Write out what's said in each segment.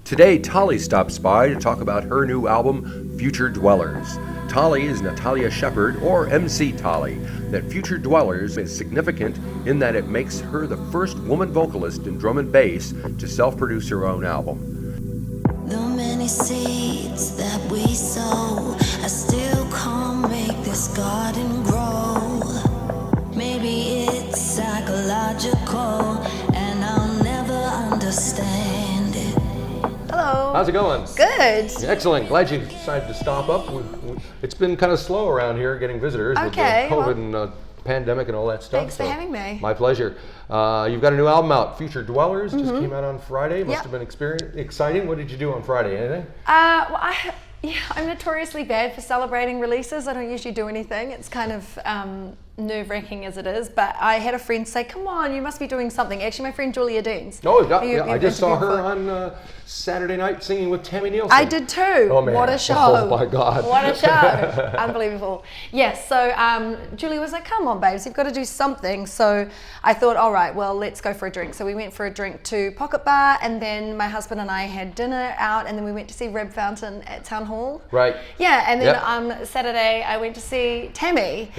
Today, Tali stops by to talk about her new album, Future Dwellers. Tali is Natalia Sheppard, or MC Tali. That Future Dwellers is significant in that it makes her the first woman vocalist in drum and bass to self-produce her own album. The many seeds that we sow, I still can't make this garden grow. Maybe it's psychological, and I'll never understand it. Hello. How's it going? Good. Excellent. Glad you decided to stop up. It's been kind of slow around here getting visitors with the COVID and pandemic and all that stuff. Thanks for having me. My pleasure. You've got a new album out, Future Dwellers, just came out on Friday. Must have been exciting. What did you do on Friday? Anything? I'm notoriously bad for celebrating releases. I don't usually do anything. It's kind of nerve-wracking as it is, but I had a friend say, come on, you must be doing something. Actually, my friend Julia Deans. Oh, I just saw her on Saturday night singing with Tammy Nielsen. I did too. Oh, man. What a show. Oh, my God. What a show. Unbelievable. Yes, so Julia was like, come on, babes, you've got to do something. So I thought, all right, well, let's go for a drink. So we went for a drink to Pocket Bar, and then my husband and I had dinner out, and then we went to see Rib Fountain at Town Hall. Right. Yeah, and then Saturday I went to see Tammy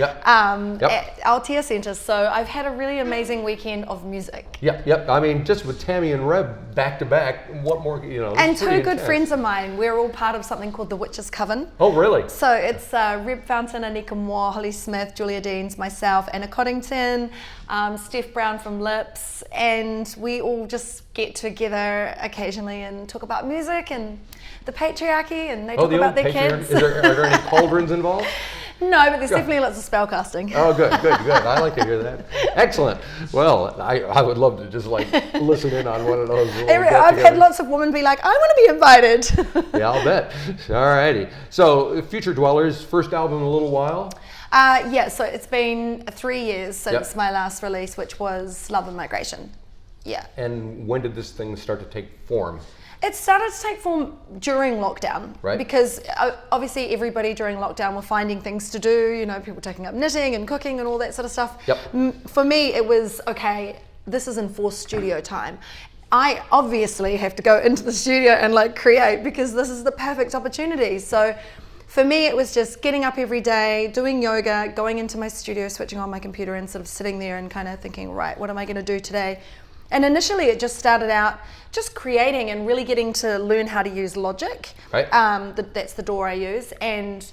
at Altea Centre. So I've had a really amazing weekend of music. Yep. I mean, just with Tammy and Reb back to back, what more, And two good friends of mine. We're all part of something called the Witches Coven. Oh, really? So it's Reb Fountain, Anika Moore, Holly Smith, Julia Deans, myself, Anna Coddington, Steph Brown from Lips, and we all just get together occasionally and talk about music and the patriarchy, and they talk about their kids. Are there any cauldrons involved? No, but there's definitely lots of spellcasting. Oh, good. I like to hear that. Excellent. Well, I would love to just listen in on one of those. I've had lots of women be like, I want to be invited. Yeah, I'll bet. All righty. So, Future Dwellers, first album in a little while? So it's been 3 years since my last release, which was Love and Migration. Yeah. And when did this thing start to take form? It started to take form during lockdown, right? Because obviously everybody during lockdown were finding things to do, people taking up knitting and cooking and all that sort of stuff. Yep. For me, it was, okay, this is enforced studio time. I obviously have to go into the studio and create, because this is the perfect opportunity. So for me, it was just getting up every day, doing yoga, going into my studio, switching on my computer and sort of sitting there and kind of thinking, right, what am I going to do today? And initially it just started out just creating and really getting to learn how to use Logic. Right. That's the DAW I use. And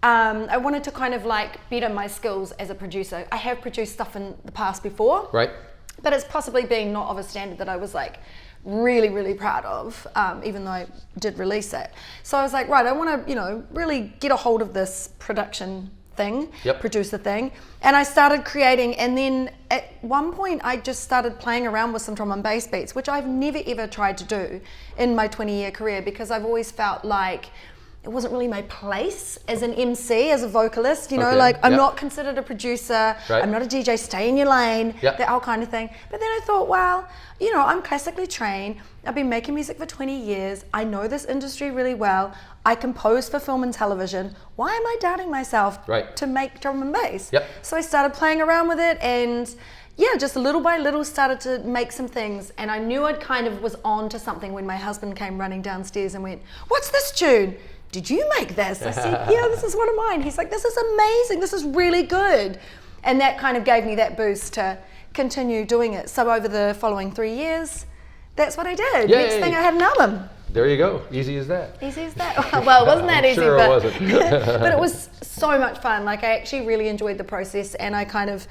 I wanted to kind of better my skills as a producer. I have produced stuff in the past before. Right. But it's possibly being not of a standard that I was really, really proud of, even though I did release it. So I was like, right, I want to, really get a hold of this production thing, producer thing, and I started creating, and then at one point I just started playing around with some drum and bass beats, which I've never ever tried to do in my 20-year career, because I've always felt like it wasn't really my place as an MC, as a vocalist, I'm not considered a producer, I'm not a DJ, stay in your lane, that whole kind of thing. But then I thought, well, I'm classically trained, I've been making music for 20 years, I know this industry really well, I compose for film and television, why am I doubting myself to make drum and bass? So I started playing around with it, and just little by little started to make some things, and I knew I'd kind of was on to something when my husband came running downstairs and went, what's this tune? Did you make this? I said, yeah, this is one of mine. He's like, this is amazing, this is really good. And that kind of gave me that boost to continue doing it. So over the following 3 years, that's what I did. Next thing I had an album. There you go. Easy as that. Easy as that. Well, it wasn't that easy, sure but it wasn't. but it was so much fun. I actually really enjoyed the process, and I kind of,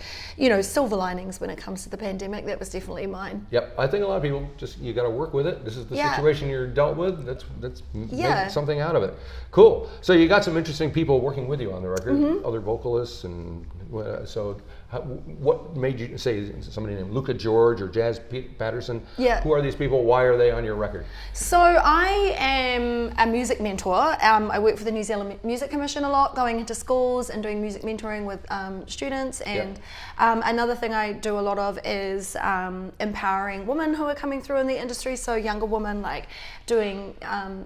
silver linings when it comes to the pandemic. That was definitely mine. Yep. I think a lot of people you got to work with it. This is the situation you're dealt with. That's make something out of it. Cool. So you got some interesting people working with you on the record, other vocalists, and so. What made you say somebody named Luca George or Jazz Patterson? Yeah. Who are these people? Why are they on your record? So I am a music mentor. I work for the New Zealand Music Commission a lot, going into schools and doing music mentoring with students. And another thing I do a lot of is empowering women who are coming through in the industry. So younger women, doing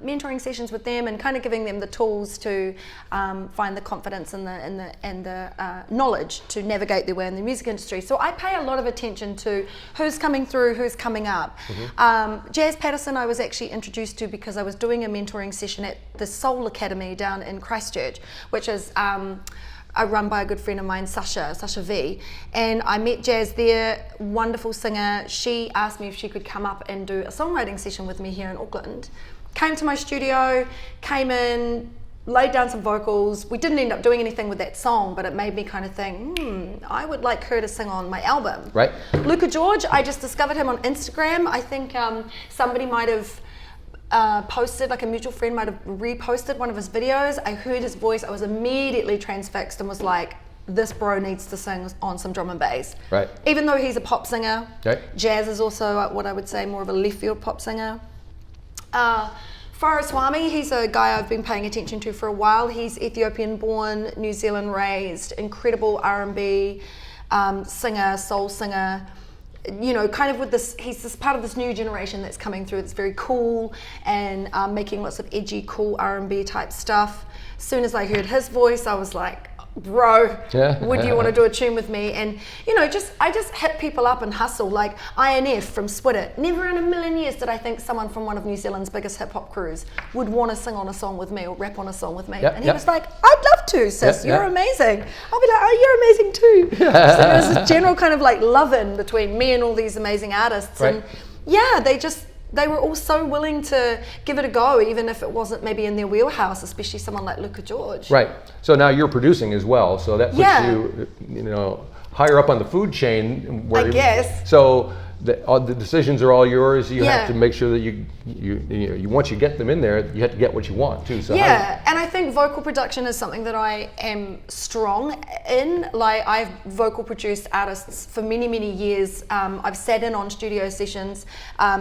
mentoring sessions with them and kind of giving them the tools to find the confidence and the knowledge to navigate their their way in the music industry. So I pay a lot of attention to who's coming through, who's coming up. Jazz Patterson I was actually introduced to because I was doing a mentoring session at the Soul Academy down in Christchurch, which is run by a good friend of mine, Sasha V, and I met Jazz there, wonderful singer. She asked me if she could come up and do a songwriting session with me here in Auckland. Came to my studio, came in, laid down some vocals. We didn't end up doing anything with that song, but it made me kind of think, I would like her to sing on my album. Right. Luca George, I just discovered him on Instagram. I think somebody might have posted, like a mutual friend might have reposted one of his videos. I heard his voice, I was immediately transfixed and was like, this bro needs to sing on some drum and bass. Right. Even though he's a pop singer, right. Jazz is also what I would say more of a left field pop singer. Faraswamy, he's a guy I've been paying attention to for a while. He's Ethiopian born, New Zealand raised, incredible R&B singer, soul singer. You know, kind of with this, he's this part of this new generation that's coming through. It's very cool and making lots of edgy, cool R&B type stuff. As soon as I heard his voice, I was like, bro, would you want to do a tune with me? And you know, I just hit people up and hustle, like INF from Split It. Never in a million years did I think someone from one of New Zealand's biggest hip hop crews would want to sing on a song with me or rap on a song with me. And he was like, I'd love to, sis, you're amazing. I'll be like, oh, you're amazing too. So there's this general kind of like love-in between me and all these amazing artists. And yeah, they were all so willing to give it a go, even if it wasn't maybe in their wheelhouse, especially someone like Luca George. Right. So now you're producing as well, so that puts you know, higher up on the food chain. I guess. So the decisions are all yours. You have to make sure that you once you get them in there, you have to get what you want too. So and I think vocal production is something that I am strong in. Like, I've vocal produced artists for many, many years. I've sat in on studio sessions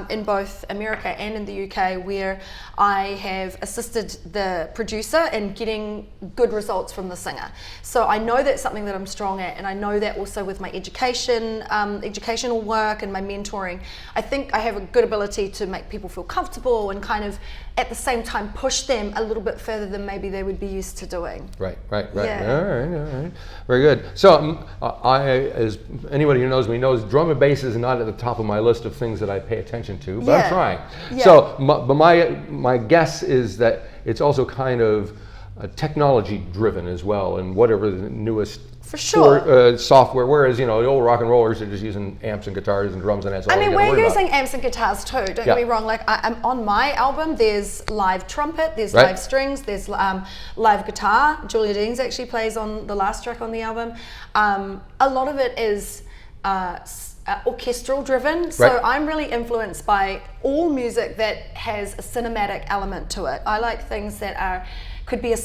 in both America and in the UK where I have assisted the producer in getting good results from the singer. So I know that's something that I'm strong at, and I know that also with my educational work and my mentoring. I think I have a good ability to make people feel comfortable and kind of at the same time push them a little bit further than maybe they would be used to doing. Right. Yeah. All right. Very good. So as anybody who knows me knows, drum and bass is not at the top of my list of things that I pay attention to, but I'm trying. Yeah. So but my guess is that it's also kind of technology driven as well, and whatever the newest for sure software, whereas you know the old rock and rollers are just using amps and guitars and drums, and that's all. I mean, we're using amps and guitars too, don't get me wrong. Like, I'm on my album, there's live trumpet, there's live strings, there's live guitar. Julia Deans actually plays on the last track on the album. A lot of it is orchestral driven, so I'm really influenced by all music that has a cinematic element to it. I like things that could be a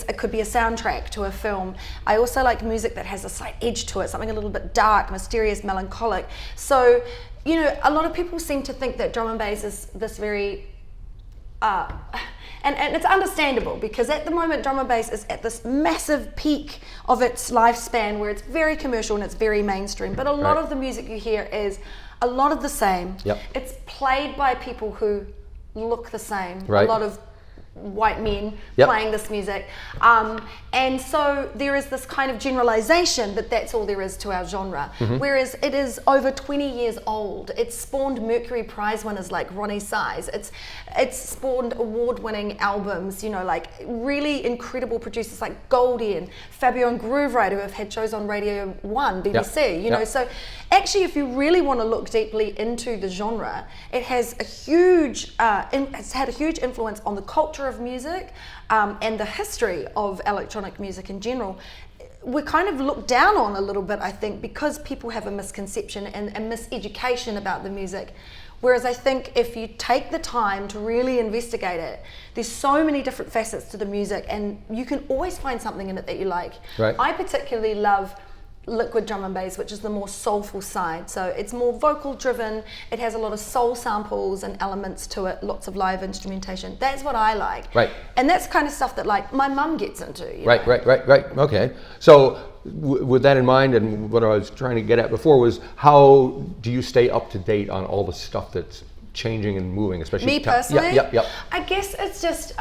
soundtrack to a film. I also like music that has a slight edge to it, something a little bit dark, mysterious, melancholic. So, you know, a lot of people seem to think that drum and bass is this very and it's understandable, because at the moment drum and bass is at this massive peak of its lifespan where it's very commercial and it's very mainstream, but a lot of the music you hear is a lot of the same. It's played by people who look the same. A lot of white men playing this music, and so there is this kind of generalization that that's all there is to our genre, whereas it is over 20 years old. It's spawned Mercury Prize winners like Ronnie Size. It's spawned award-winning albums, you know, like really incredible producers like Goldie and Fabio and Grooverider, who have had shows on Radio 1, BBC, you know. So actually, if you really want to look deeply into the genre, it has a huge it's had a huge influence on the culture of music and the history of electronic music in general. We're kind of looked down on a little bit, I think, because people have a misconception and a miseducation about the music. Whereas I think if you take the time to really investigate it, there's so many different facets to the music, and you can always find something in it that you like. I particularly love liquid drum and bass, which is the more soulful side. So it's more vocal driven, it has a lot of soul samples and elements to it, lots of live instrumentation. That's what I like. And that's kind of stuff that like my mum gets into. You know? Right. Okay. So with that in mind, and what I was trying to get at before was, how do you stay up to date on all the stuff that's changing and moving, especially me personally? Yep. I guess it's just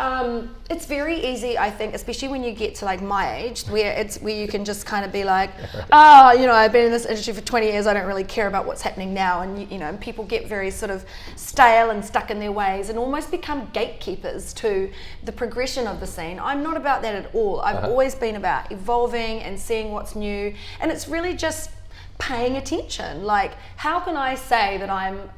it's very easy, I think, especially when you get to like my age, where you can just kind of be like, I've been in this industry for 20 years, I don't really care about what's happening now, and and people get very sort of stale and stuck in their ways and almost become gatekeepers to the progression of the scene. I'm not about that at all. I've always been about evolving and seeing what's new, and it's really just paying attention. Like, how can I say that I'm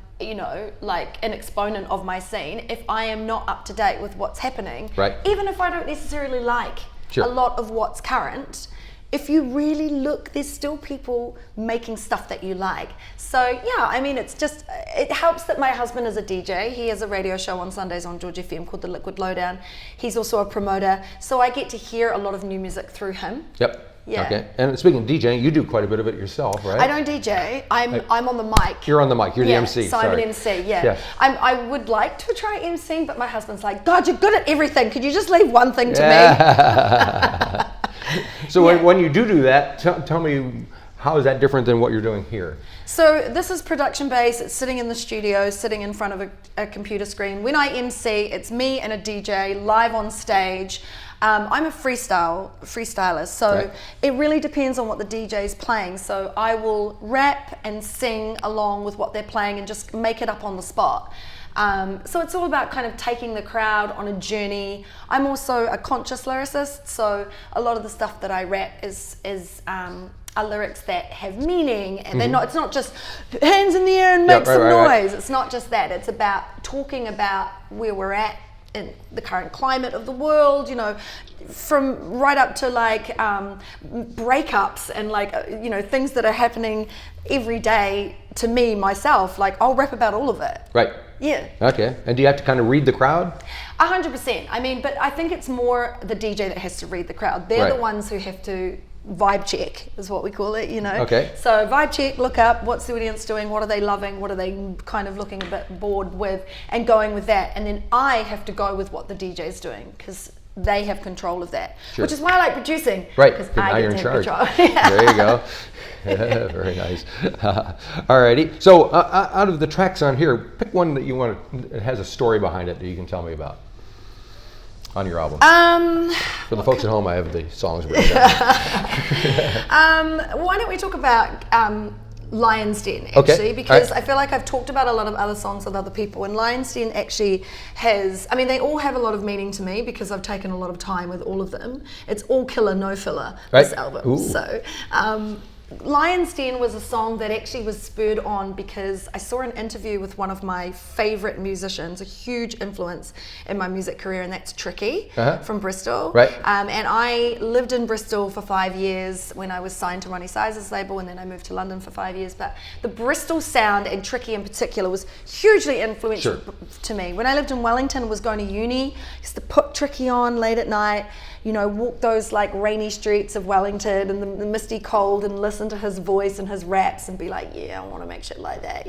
like an exponent of my scene if I am not up to date with what's happening? Right. Even if I don't necessarily like a lot of what's current, if you really look, there's still people making stuff that you like. So it helps that my husband is a DJ. He has a radio show on Sundays on George FM called The Liquid Lowdown. He's also a promoter, so I get to hear a lot of new music through him. Yep. Yeah. Okay. And speaking of DJing, you do quite a bit of it yourself, right? I don't DJ. I'm on the mic. You're on the mic. You're the MC. So I'm an MC. Yeah. I would like to try emceeing, but my husband's like, God, you're good at everything. Could you just leave one thing to me? So when you do that, tell me, how is that different than what you're doing here? So this is production based. It's sitting in the studio, sitting in front of a computer screen. When I MC, it's me and a DJ live on stage. I'm a freestylist, so it really depends on what the DJ's playing. So I will rap and sing along with what they're playing and just make it up on the spot. So it's all about kind of taking the crowd on a journey. I'm also a conscious lyricist, so a lot of the stuff that I rap are lyrics that have meaning, and it's not just hands in the air and make some noise. It's not just that. It's about talking about where we're at in the current climate of the world, from right up to like breakups and like things that are happening every day to me myself. Like, I'll rap about all of it. Right. Yeah. Okay. And do you have to kind of read the crowd? 100%. I mean, but I think it's more the DJ that has to read the crowd. They're the ones who have to vibe check, is what we call it, Okay. So vibe check, look up, what's the audience doing, what are they loving, what are they kind of looking a bit bored with, and going with that. And then I have to go with what the DJ's doing, because they have control of that. Sure. Which is why I like producing. Right, because now you're in charge. Yeah. There you go. Very nice. Alrighty. So out of the tracks on here, pick one that you want that has a story behind it that you can tell me about on your album. For the folks at home, I have the songs written down. Why don't we talk about Lion's Den, actually, because I feel like I've talked about a lot of other songs with other people, and Lion's Den actually has, they all have a lot of meaning to me because I've taken a lot of time with all of them. It's all killer, no filler, this album. Ooh. So Lion's Den was a song that actually was spurred on because I saw an interview with one of my favorite musicians, a huge influence in my music career, and that's Tricky from Bristol. Right. And I lived in Bristol for 5 years when I was signed to Ronnie Size's label, and then I moved to London for 5 years. But the Bristol sound, and Tricky in particular, was hugely influential to me. When I lived in Wellington and was going to uni, I used to put Tricky on late at night, walk those like rainy streets of Wellington and the misty cold and listen to his voice and his raps and be like, yeah, I want to make shit like that,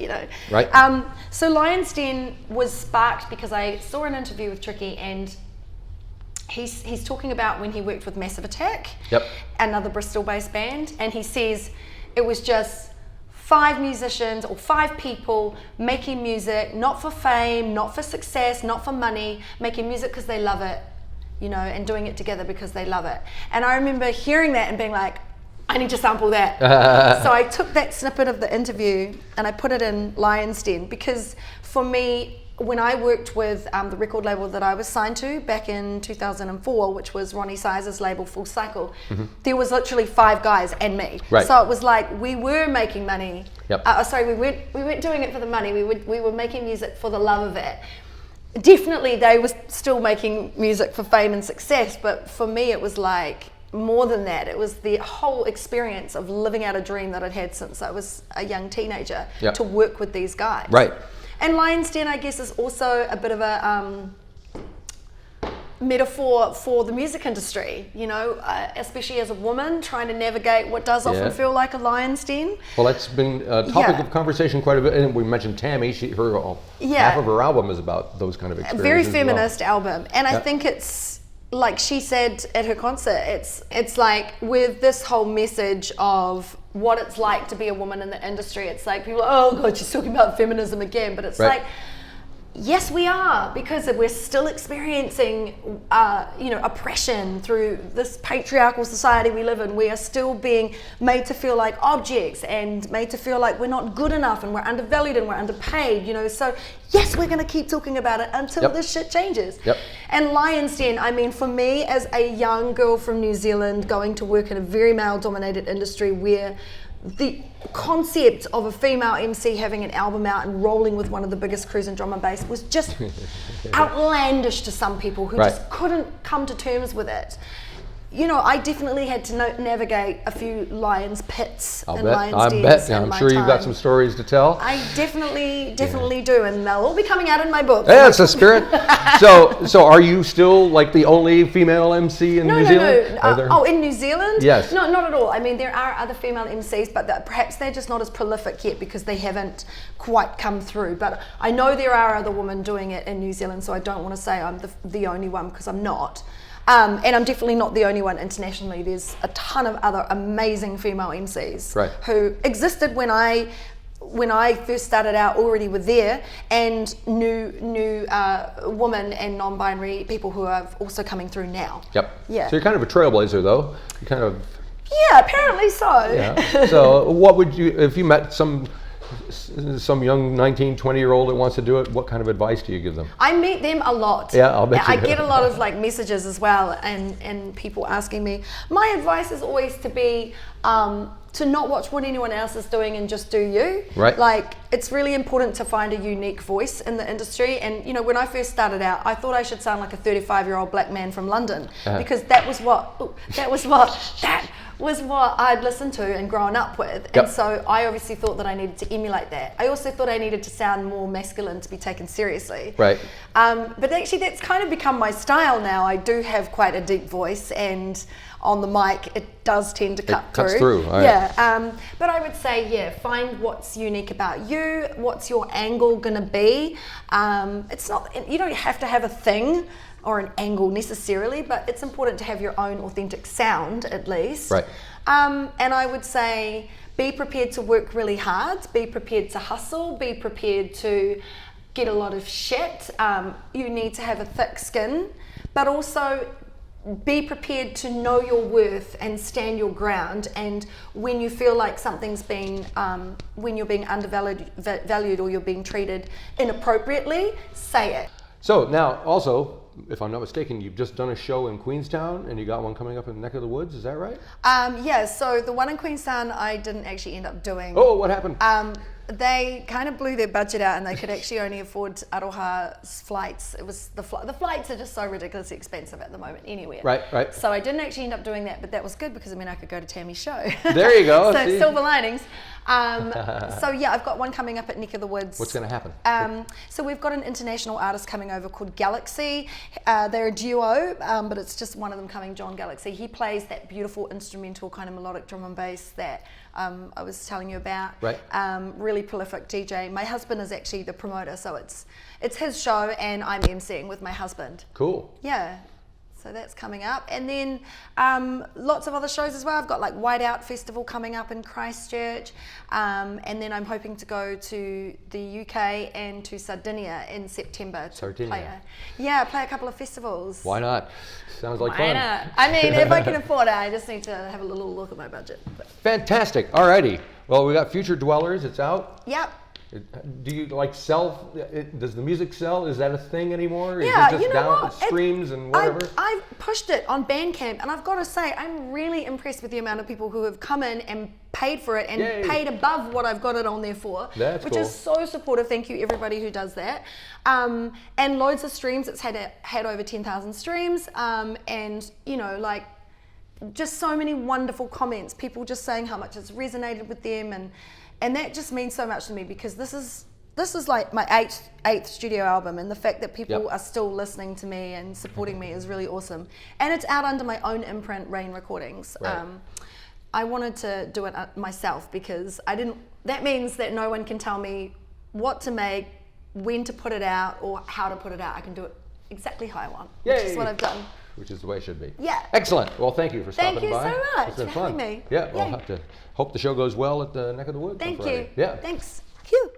Right. So Lion's Den was sparked because I saw an interview with Tricky, and he's talking about when he worked with Massive Attack, another Bristol-based band, and he says it was just 5 musicians or 5 people making music, not for fame, not for success, not for money, making music because they love it, and doing it together because they love it. And I remember hearing that and being like, I need to sample that. So I took that snippet of the interview and I put it in Lion's Den, because for me, when I worked with the record label that I was signed to back in 2004, which was Ronnie Size's label, Full Cycle, there was literally 5 guys and me. Right. So it was like we were making money. We weren't doing it for the money. We were making music for the love of it. Definitely, they were still making music for fame and success, but for me, it was like more than that. It was the whole experience of living out a dream that I'd had since I was a young teenager to work with these guys. Right. And Lion's Den, I guess, is also a bit of a metaphor for the music industry, especially as a woman trying to navigate what does often feel like a lion's den. Well, that's been a topic of conversation quite a bit, and we mentioned Tammy. Half of her album is about those kind of experiences. A very feminist album, and I think it's like she said at her concert. It's like with this whole message of what it's like to be a woman in the industry. It's like people, oh God, she's talking about feminism again, but it's like, Yes, we are, because we're still experiencing, oppression through this patriarchal society we live in. We are still being made to feel like objects and made to feel like we're not good enough and we're undervalued and we're underpaid, So yes, we're going to keep talking about it until this shit changes. Yep. And Lion's Den, I mean, for me as a young girl from New Zealand going to work in a very male-dominated industry where the concept of a female MC having an album out and rolling with one of the biggest crews in drum and bass was just outlandish to some people who just couldn't come to terms with it. I definitely had to navigate a few Lions pits and Lions Dens. I'm sure you've got some stories to tell. I definitely do, and they'll all be coming out in my book. Yeah, it's a spirit. So are you still like the only female MC in New Zealand? No. In New Zealand? Yes. No, not at all. I mean, there are other female MCs, but perhaps they're just not as prolific yet because they haven't quite come through. But I know there are other women doing it in New Zealand, so I don't want to say I'm the only one, because I'm not. And I'm definitely not the only one internationally. There's a ton of other amazing female MCs who existed when I first started out, already were there, and new women and non-binary people who are also coming through now. Yep. Yeah. So you're kind of a trailblazer, though. You kind of. Yeah, apparently so. Yeah. So what would you, if you met some young 19, 20-year-old that wants to do it, what kind of advice do you give them? I meet them a lot. Yeah, I'll bet you I do. get a lot of messages as well, and people asking me. My advice is always to be to not watch what anyone else is doing and just do you. Right. It's really important to find a unique voice in the industry. And when I first started out, I thought I should sound like a 35-year-old black man from London, because that was what I'd listened to and grown up with. Yep. And so I obviously thought that I needed to emulate that. I also thought I needed to sound more masculine to be taken seriously. Right. But actually that's kind of become my style now. I do have quite a deep voice, and on the mic it does tend to cut through. Cuts through. Right. Yeah. But I would say, find what's unique about you. What's your angle gonna be? It's not, you don't have to have a thing or an angle necessarily, but it's important to have your own authentic sound at least. Right. And I would say be prepared to work really hard, be prepared to hustle, be prepared to get a lot of shit. You need to have a thick skin, but also be prepared to know your worth and stand your ground. And when you feel like something's been, when you're being undervalued or you're being treated inappropriately, say it. So now also, if I'm not mistaken, you've just done a show in Queenstown, and you got one coming up in the neck of the woods, is that right? Yeah, so the one in Queenstown I didn't actually end up doing. Oh, what happened? They kind of blew their budget out, and they could actually only afford Aroha's flights. It was the flights are just so ridiculously expensive at the moment anywhere. Right. So I didn't actually end up doing that, but that was good because I could go to Tammy's show. There you go. So silver linings. So yeah, I've got one coming up at Neck of the Woods. What's going to happen? So we've got an international artist coming over called Galaxy. They're a duo, but it's just one of them coming, John Galaxy. He plays that beautiful instrumental kind of melodic drum and bass that I was telling you about. Right. Really prolific DJ. My husband is actually the promoter, so it's his show, and I'm emceeing with my husband. Cool. Yeah. So that's coming up, and then lots of other shows as well. I've got Whiteout Festival coming up in Christchurch, and then I'm hoping to go to the UK and to Sardinia in September. Sardinia. Play a couple of festivals. Why not? Sounds like Why fun. not? I mean, if I can afford it, I just need to have a little look at my budget. Fantastic. Alrighty. Well, we got Future Dwellers. It's out. Yep. Do you sell? Does the music sell? Is that a thing anymore? Yeah, is it just down streams and whatever? I've pushed it on Bandcamp, and I've got to say, I'm really impressed with the amount of people who have come in and paid for it and paid above what I've got it on there for. That's which cool. is so supportive. Thank you, everybody who does that. And loads of streams. It's had over 10,000 streams, and just so many wonderful comments. People just saying how much it's resonated with them, and that just means so much to me, because this is like my eighth studio album, and the fact that people are still listening to me and supporting me is really awesome. And it's out under my own imprint, Rain Recordings. Right. I wanted to do it myself because that means that no one can tell me what to make, when to put it out, or how to put it out. I can do it exactly how I want, which is what I've done. Which is the way it should be. Yeah. Excellent. Well, thank you for stopping by. Thank you so much It's been for fun. having me. Yeah, we'll have to hope the show goes well at the Neck of the Woods. Thank on Friday. you. Yeah. Thanks. Phew.